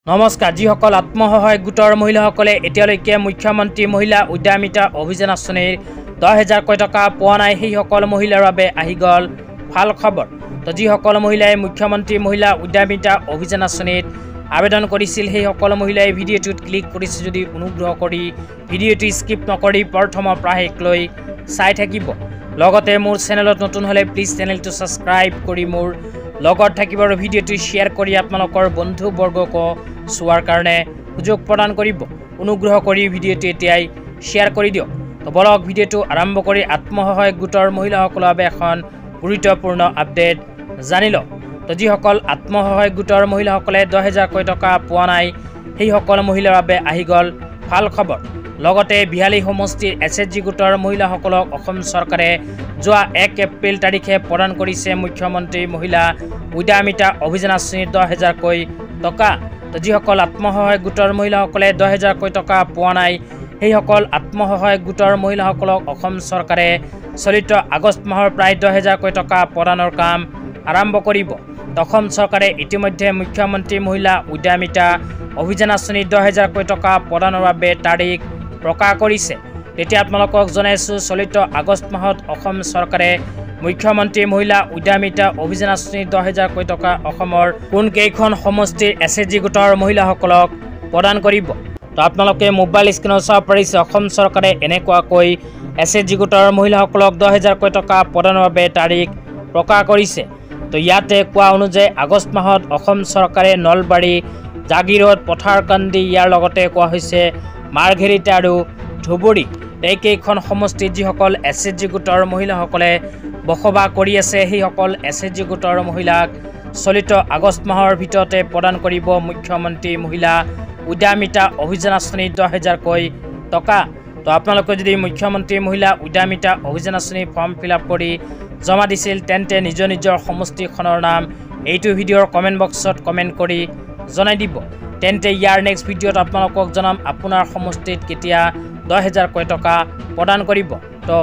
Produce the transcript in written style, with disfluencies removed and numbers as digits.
নমস্কাৰ যিসকল আত্মসহায়ক গোটৰ মহিলাসকলে এতিয়ালৈকে মুখ্যমন্ত্ৰী মহিলা উদ্যমিতা অভিযান আঁচনিৰ 10,000 টকা পোৱা নাই সেইসকল মহিলাৰ বাবে আহি গ'ল ভাল খবৰ। তো যিসকল মহিলাই মুখ্যমন্ত্ৰী মহিলা উদ্যমিতা অভিযান আঁচনিত আবেদন কৰিছিল সেইসকল মহিলাই ভিডিঅ'টোত ক্লিক কৰিছে যদি অনুগ্ৰহ কৰি ভিডিঅ'টো স্কিপ নকৰি প্ৰথমৰ পৰা শেষলৈ চাই থাকিব। লগতে মোৰ চেনেলত নতুন হ'লে প্লিজ চেনেলটো ছাবস্ক্ৰাইব কৰি মোৰ লগত থাকিব আৰু ভিডিঅ'টো শ্বেয়াৰ কৰি আপোনালোকৰ বন্ধুবৰ্গক চোৱাৰ কাৰণে সুযোগ প্ৰদান কৰিব। অনুগ্ৰহ কৰি ভিডিঅ'টো এতিয়াই শ্বেয়াৰ কৰি দিয়ক। তো বলক ভিডিঅ'টো আৰম্ভ কৰি আত্মসহায়ক গোটৰ মহিলাসকলৰ বাবে এখন গুৰুত্বপূৰ্ণ আপডেট জানি লওক। তো যিসকল আত্মসহায়ক গোটৰ মহিলাসকলে 10,000 টকা পোৱা নাই সেইসকল মহিলাৰ বাবে আহি গ'ল ভাল খবৰ। লগতে 42 সমষ্টিৰ SHG গোটৰ মহিলাসকলক অসম চৰকাৰে যোৱা 1 এপ্ৰিল তাৰিখে প্ৰদান কৰিছে মুখ্যমন্ত্ৰী মহিলা উদ্যমিতা অভিযান আঁচনিৰ 10,000 টকা। তো যিসকল আত্মসহায়ক গোটৰ মহিলাসকলে 10,000 টকা পোৱা নাই সেইসকল আত্মসহায়ক গোটৰ মহিলাসকলক অসম চৰকাৰে চলিত আগষ্ট মাহৰ প্ৰায় 10,000 টকা প্ৰদানৰ কাম আৰম্ভ কৰিব। অসম চৰকাৰে ইতিমধ্যে মুখ্যমন্ত্ৰী মহিলা উদ্যমিতা অভিযান আঁচনিৰ 10,000 টকা প্ৰদানৰ বাবে তাৰিখ প্ৰকাশ কৰিছে। তেতিয়া আপোনালোকক জনাইছোঁ চলিত আগষ্ট মাহত অসম চৰকাৰে মুখ্যমন্ত্ৰী মহিলা উদ্যমিতা অভিযান আঁচনিৰ 10,000 টকা অসমৰ কোনকেইখন সমষ্টিৰ SHG গোটৰ মহিলাসকলক প্ৰদান কৰিব। তো আপোনালোকে মোবাইল স্ক্ৰীনত চাব পাৰিছে অসম চৰকাৰে এনেকুৱাকৈ SHG গোটৰ মহিলাসকলক 10,000 টকা প্ৰদানৰ বাবে তাৰিখ প্ৰকাশ কৰিছে। তো ইয়াতে কোৱা অনুযায়ী আগষ্ট মাহত অসম চৰকাৰে নলবাৰী, জাগিৰোড, পথাৰকান্দি ইয়াৰ লগতে কোৱা হৈছে মাৰ্ঘেৰিটা আৰু ধুবুৰী এইকেইখন সমষ্টিত যিসকল SHG গোটৰ মহিলাসকলে বসবাস কৰি আছে সেইসকল SHG গোটৰ মহিলাক চলিত আগষ্ট মাহৰ ভিতৰতে প্ৰদান কৰিব মুখ্যমন্ত্ৰী মহিলা উদ্যমিতা অভিযান আঁচনিৰ 10,000 টকা। তো আপোনালোকে যদি মুখ্যমন্ত্ৰী মহিলা উদ্যমিতা অভিযান আঁচনি ফৰ্ম ফিল-আপ কৰি জমা দিছিল তেন্তে নিজৰ সমষ্টিখনৰ নাম এইটো ভিডিঅ'ৰ কমেণ্ট বক্সত কমেণ্ট কৰি জনাই দিব। তেন্তে ইয়াৰ নেক্সট ভিডিঅ'ত আপোনালোকক জনাম আপোনাৰ সমষ্টিত কেতিয়া 10,000 টকা প্ৰদান কৰিব। তো